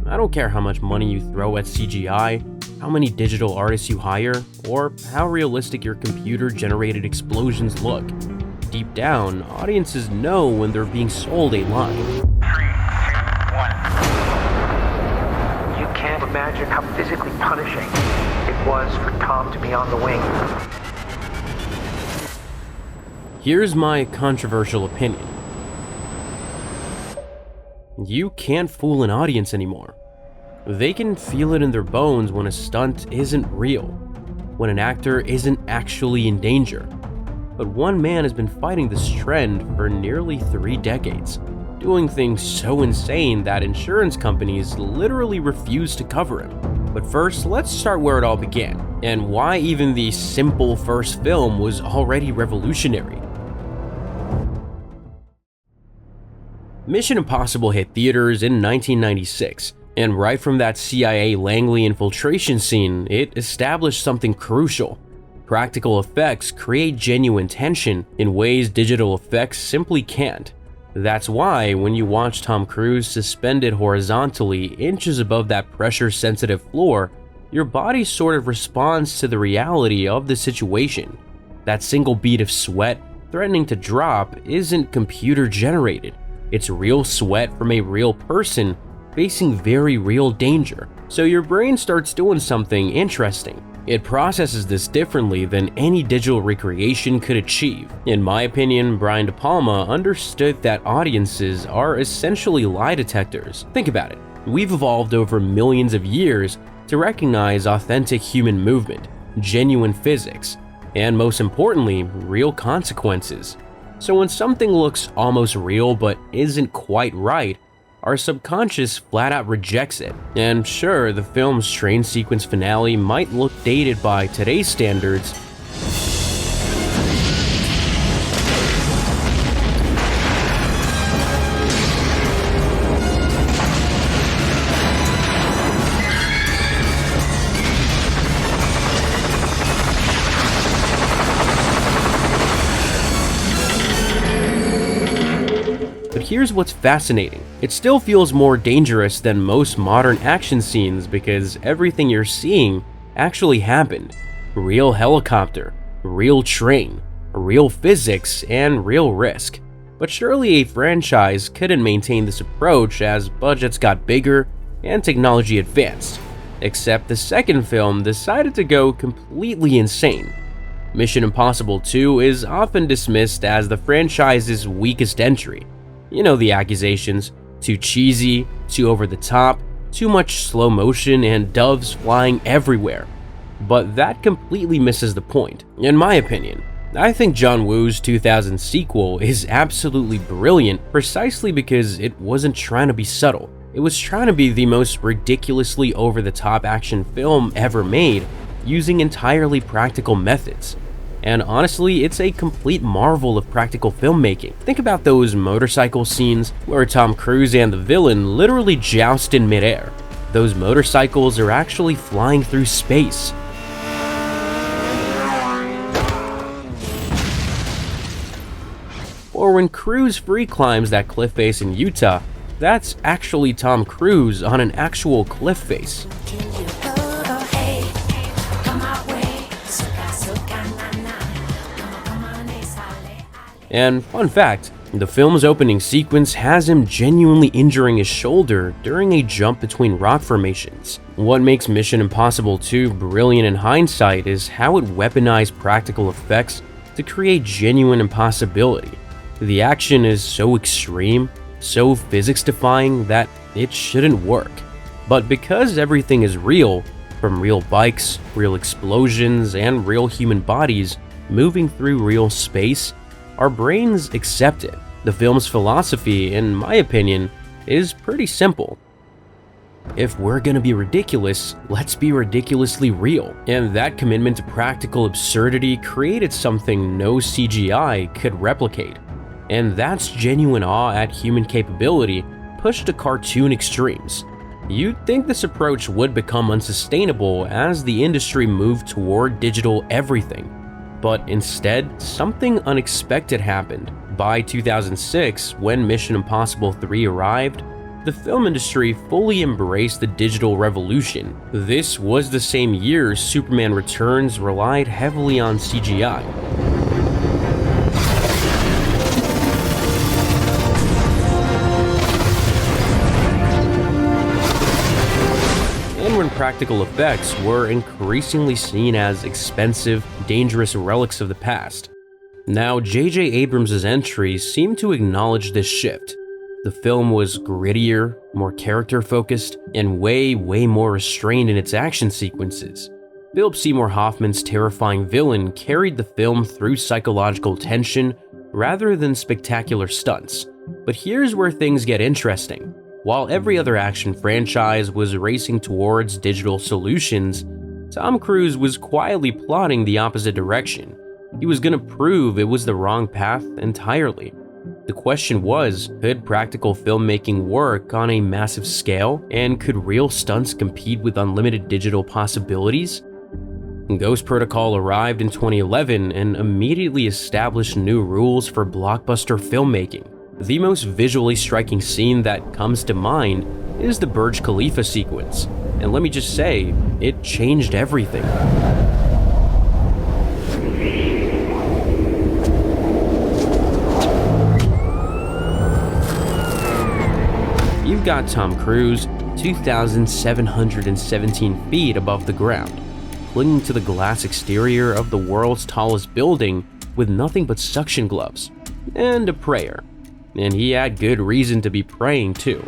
I don't care how much money you throw at CGI, how many digital artists you hire, or how realistic your computer-generated explosions look. Deep down, audiences know when they're being sold a line. 3, 2, 1. You can't imagine how physically punishing it was for Tom to be on the wing. Here's my controversial opinion. You can't fool an audience anymore. They can feel it in their bones when a stunt isn't real, when an actor isn't actually in danger. But one man has been fighting this trend for nearly 3 decades, doing things so insane that insurance companies literally refuse to cover him. But first, let's start where it all began, and why even the simple first film was already revolutionary. Mission Impossible hit theaters in 1996, and right from that CIA Langley infiltration scene, it established something crucial. Practical effects create genuine tension in ways digital effects simply can't. That's why when you watch Tom Cruise suspended horizontally inches above that pressure-sensitive floor, your body sort of responds to the reality of the situation. That single bead of sweat threatening to drop isn't computer-generated. It's real sweat from a real person facing very real danger. So your brain starts doing something interesting. It processes this differently than any digital recreation could achieve. In my opinion, Brian De Palma understood that audiences are essentially lie detectors. Think about it. We've evolved over millions of years to recognize authentic human movement, genuine physics, and most importantly, real consequences. So when something looks almost real but isn't quite right, our subconscious flat out rejects it. And sure, the film's train sequence finale might look dated by today's standards, but here's what's fascinating. It still feels more dangerous than most modern action scenes because everything you're seeing actually happened. Real helicopter, real train, real physics, and real risk. But surely a franchise couldn't maintain this approach as budgets got bigger and technology advanced. Except the second film decided to go completely insane. Mission Impossible 2 is often dismissed as the franchise's weakest entry. You know the accusations: too cheesy, too over the top, too much slow motion, and doves flying everywhere. But that completely misses the point, in my opinion. I think John Woo's 2000 sequel is absolutely brilliant precisely because it wasn't trying to be subtle. It was trying to be the most ridiculously over-the-top action film ever made, using entirely practical methods. And honestly, it's a complete marvel of practical filmmaking. Think about those motorcycle scenes where Tom Cruise and the villain literally joust in midair. Those motorcycles are actually flying through space. Or when Cruise free climbs that cliff face in Utah, that's actually Tom Cruise on an actual cliff face. And fun fact, the film's opening sequence has him genuinely injuring his shoulder during a jump between rock formations. What makes Mission Impossible 2 brilliant in hindsight is how it weaponized practical effects to create genuine impossibility. The action is so extreme, so physics-defying that it shouldn't work. But because everything is real, from real bikes, real explosions, and real human bodies moving through real space, our brains accept it. The film's philosophy, in my opinion, is pretty simple. If we're gonna be ridiculous, let's be ridiculously real. And that commitment to practical absurdity created something no CGI could replicate. And that's genuine awe at human capability pushed to cartoon extremes. You'd think this approach would become unsustainable as the industry moved toward digital everything. But instead, something unexpected happened. By 2006, when Mission Impossible 3 arrived, the the film industry fully embraced the digital revolution. This was the same year Superman Returns relied heavily on CGI. And when practical effects were increasingly seen as expensive, dangerous relics of the past. Now, J.J. Abrams' entries seem to acknowledge this shift. The film was grittier, more character-focused, and way more restrained in its action sequences. Philip Seymour Hoffman's terrifying villain carried the film through psychological tension rather than spectacular stunts. But here's where things get interesting. While every other action franchise was racing towards digital solutions, Tom Cruise was quietly plotting the opposite direction. He was going to prove it was the wrong path entirely. The question was, could practical filmmaking work on a massive scale, and could real stunts compete with unlimited digital possibilities? Ghost Protocol arrived in 2011 and immediately established new rules for blockbuster filmmaking. The most visually striking scene that comes to mind is the Burj Khalifa sequence, and let me just say, it changed everything. You've got Tom Cruise, 2,717 feet above the ground, clinging to the glass exterior of the world's tallest building with nothing but suction gloves and a prayer. And he had good reason to be praying too.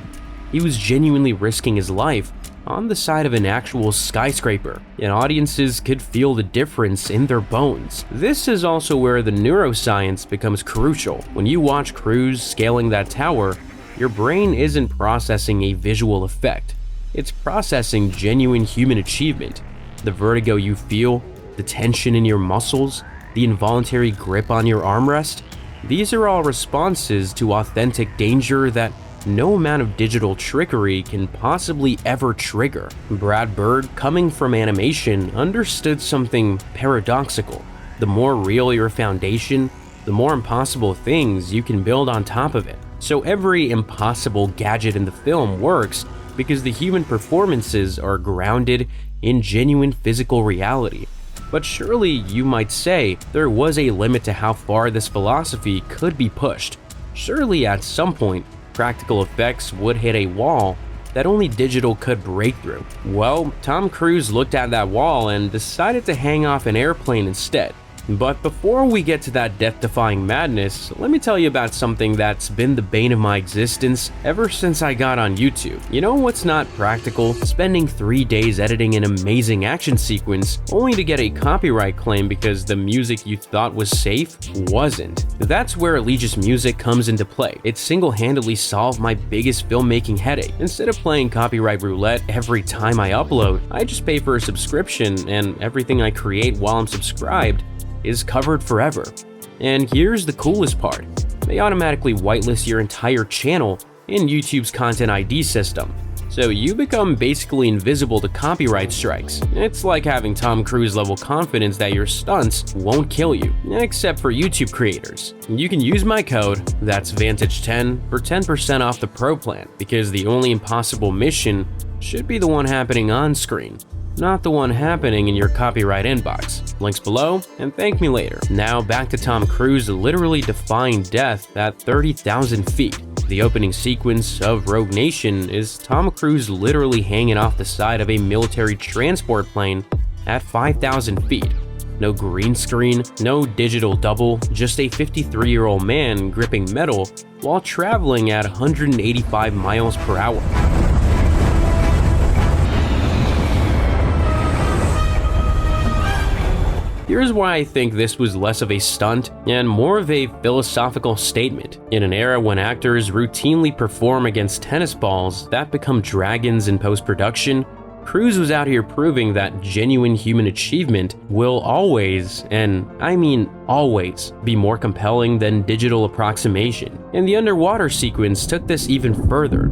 He was genuinely risking his life on the side of an actual skyscraper, and audiences could feel the difference in their bones. This is also where the neuroscience becomes crucial. When you watch Cruise scaling that tower, your brain isn't processing a visual effect. It's processing genuine human achievement. The vertigo you feel, the tension in your muscles, the involuntary grip on your armrest. These are all responses to authentic danger that no amount of digital trickery can possibly ever trigger. Brad Bird, coming from animation, understood something paradoxical. The more real your foundation, the more impossible things you can build on top of it. So every impossible gadget in the film works because the human performances are grounded in genuine physical reality. But surely, you might say, there was a limit to how far this philosophy could be pushed. Surely at some point, practical effects would hit a wall that only digital could break through. Well, Tom Cruise looked at that wall and decided to hang off an airplane instead. But before we get to that death-defying madness, let me tell you about something that's been the bane of my existence ever since I got on YouTube. You know what's not practical? Spending 3 days editing an amazing action sequence only to get a copyright claim because the music you thought was safe wasn't. That's where Allegius Music comes into play. It single-handedly solved my biggest filmmaking headache. Instead of playing copyright roulette every time I upload, I just pay for a subscription, and everything I create while I'm subscribed is covered forever. And here's the coolest part. They automatically whitelist your entire channel in YouTube's Content ID system. So you become basically invisible to copyright strikes. It's like having Tom Cruise level confidence that your stunts won't kill you, except for YouTube creators. You can use my code, that's Vantage10, for 10% off the Pro plan, because the only impossible mission should be the one happening on screen, not the one happening in your copyright inbox. Links below, and thank me later. Now back to Tom Cruise literally defying death at 30,000 feet. The opening sequence of Rogue Nation is Tom Cruise literally hanging off the side of a military transport plane at 5,000 feet. No green screen, no digital double, just a 53-year-old man gripping metal while traveling at 185 miles per hour. Here's why I think this was less of a stunt and more of a philosophical statement. In an era when actors routinely perform against tennis balls that become dragons in post-production, Cruise was out here proving that genuine human achievement will always, and I mean always, be more compelling than digital approximation. And the underwater sequence took this even further.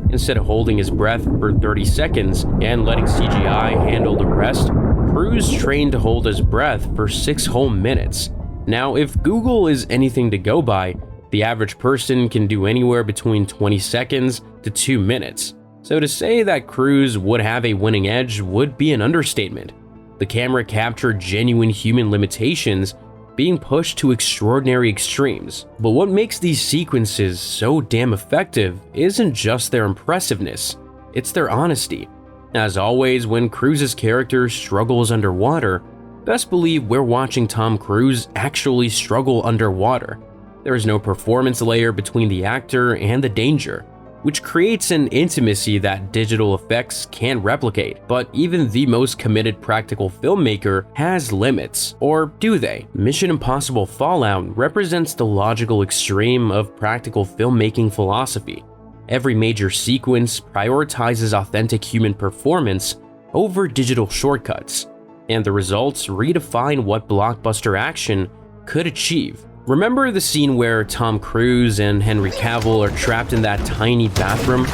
Instead of holding his breath for 30 seconds and letting CGI handle the rest, Cruise trained to hold his breath for 6 whole minutes. Now, if Google is anything to go by, the average person can do anywhere between 20 seconds to 2 minutes. So to say that Cruise would have a winning edge would be an understatement. The camera captured genuine human limitations being pushed to extraordinary extremes. But what makes these sequences so damn effective isn't just their impressiveness, it's their honesty. As always, when Cruise's character struggles underwater, best believe we're watching Tom Cruise actually struggle underwater. There is no performance layer between the actor and the danger, which creates an intimacy that digital effects can't replicate. But even the most committed practical filmmaker has limits. Or do they? Mission Impossible Fallout represents the logical extreme of practical filmmaking philosophy. Every major sequence prioritizes authentic human performance over digital shortcuts, and the results redefine what blockbuster action could achieve. Remember the scene where Tom Cruise and Henry Cavill are trapped in that tiny bathroom,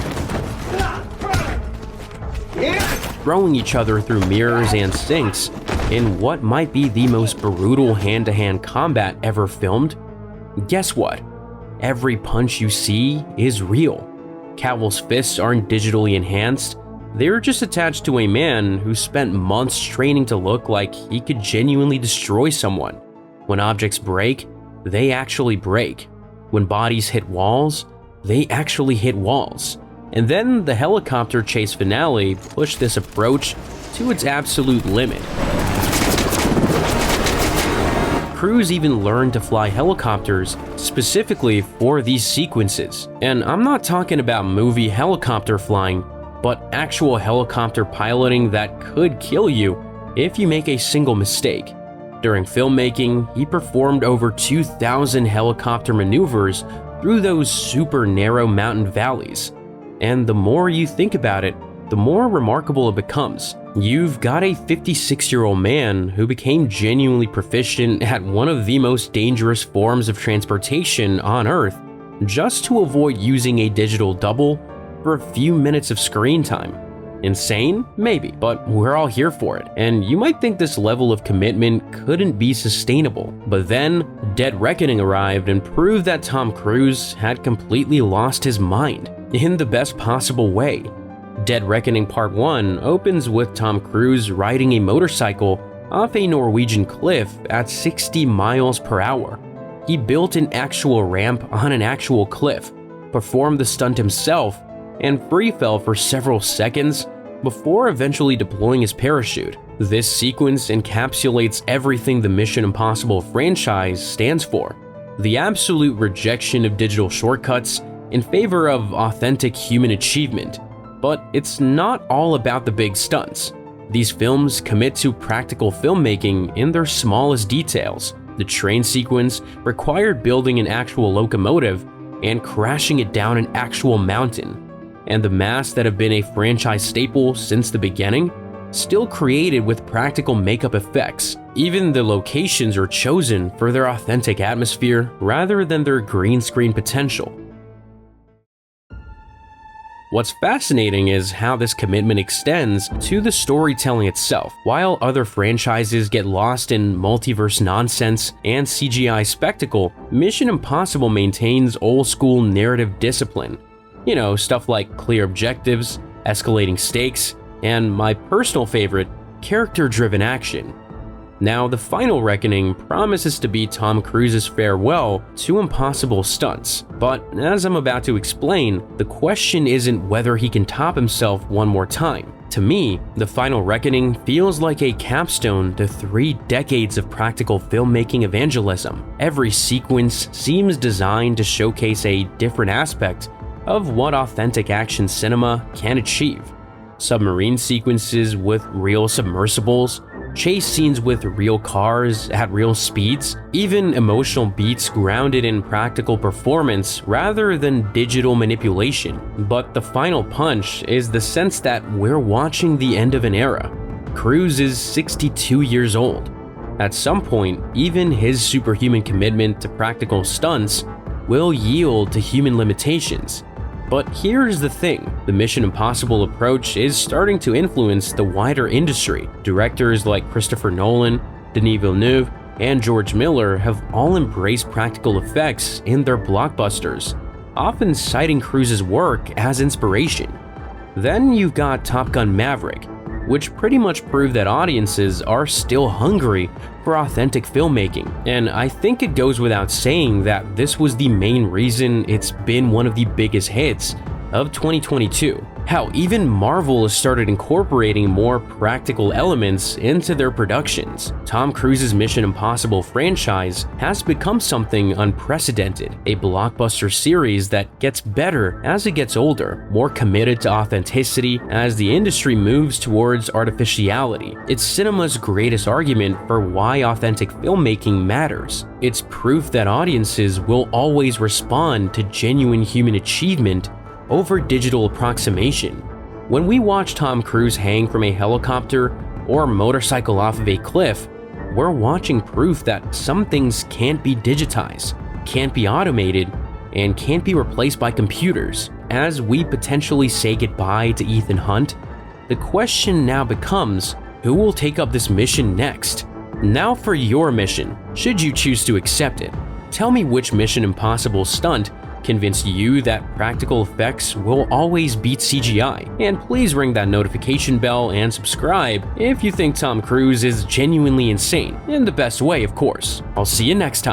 throwing each other through mirrors and sinks in what might be the most brutal hand-to-hand combat ever filmed? Guess what? Every punch you see is real. Cavill's fists aren't digitally enhanced, they're just attached to a man who spent months training to look like he could genuinely destroy someone. When objects break, they actually break. When bodies hit walls, they actually hit walls. And then the helicopter chase finale pushed this approach to its absolute limit. Cruise even learned to fly helicopters specifically for these sequences. And I'm not talking about movie helicopter flying, but actual helicopter piloting that could kill you if you make a single mistake. During filmmaking, he performed over 2,000 helicopter maneuvers through those super narrow mountain valleys. And the more you think about it, the more remarkable it becomes. You've got a 56-year-old man who became genuinely proficient at one of the most dangerous forms of transportation on Earth just to avoid using a digital double for a few minutes of screen time. Insane? Maybe, but we're all here for it. And you might think this level of commitment couldn't be sustainable. But then, Dead Reckoning arrived and proved that Tom Cruise had completely lost his mind, in the best possible way. Dead Reckoning Part 1 opens with Tom Cruise riding a motorcycle off a Norwegian cliff at 60 miles per hour. He built an actual ramp on an actual cliff, performed the stunt himself, and free fell for several seconds before eventually deploying his parachute. This sequence encapsulates everything the Mission Impossible franchise stands for: the absolute rejection of digital shortcuts in favor of authentic human achievement. But it's not all about the big stunts. These films commit to practical filmmaking in their smallest details. The train sequence required building an actual locomotive and crashing it down an actual mountain. And the masks that have been a franchise staple since the beginning, still created with practical makeup effects. Even the locations are chosen for their authentic atmosphere rather than their green screen potential. What's fascinating is how this commitment extends to the storytelling itself. While other franchises get lost in multiverse nonsense and CGI spectacle, Mission Impossible maintains old-school narrative discipline. You know, stuff like clear objectives, escalating stakes, and my personal favorite, character-driven action. Now, The Final Reckoning promises to be Tom Cruise's farewell to impossible stunts, but as I'm about to explain, the question isn't whether he can top himself one more time. To me, The Final Reckoning feels like a capstone to 3 decades of practical filmmaking evangelism. Every sequence seems designed to showcase a different aspect of what authentic action cinema can achieve. Submarine sequences with real submersibles, chase scenes with real cars at real speeds, even emotional beats grounded in practical performance rather than digital manipulation. But the final punch is the sense that we're watching the end of an era. Cruise is 62 years old. At some point, even his superhuman commitment to practical stunts will yield to human limitations. But here's the thing, the Mission Impossible approach is starting to influence the wider industry. Directors like Christopher Nolan, Denis Villeneuve, and George Miller have all embraced practical effects in their blockbusters, often citing Cruise's work as inspiration. Then you've got Top Gun: Maverick, which pretty much proved that audiences are still hungry for authentic filmmaking, and I think it goes without saying that this was the main reason it's been one of the biggest hits of 2022. How even Marvel has started incorporating more practical elements into their productions. Tom Cruise's Mission Impossible franchise has become something unprecedented, a blockbuster series that gets better as it gets older, more committed to authenticity as the industry moves towards artificiality. It's cinema's greatest argument for why authentic filmmaking matters. It's proof that audiences will always respond to genuine human achievement over digital approximation. When we watch Tom Cruise hang from a helicopter or motorcycle off of a cliff, we're watching proof that some things can't be digitized, can't be automated, and can't be replaced by computers. As we potentially say goodbye to Ethan Hunt, the question now becomes, who will take up this mission next? Now for your mission, should you choose to accept it. Tell me which Mission Impossible stunt convinced you that practical effects will always beat CGI, and please ring that notification bell and subscribe if you think Tom Cruise is genuinely insane, in the best way of course. I'll see you next time.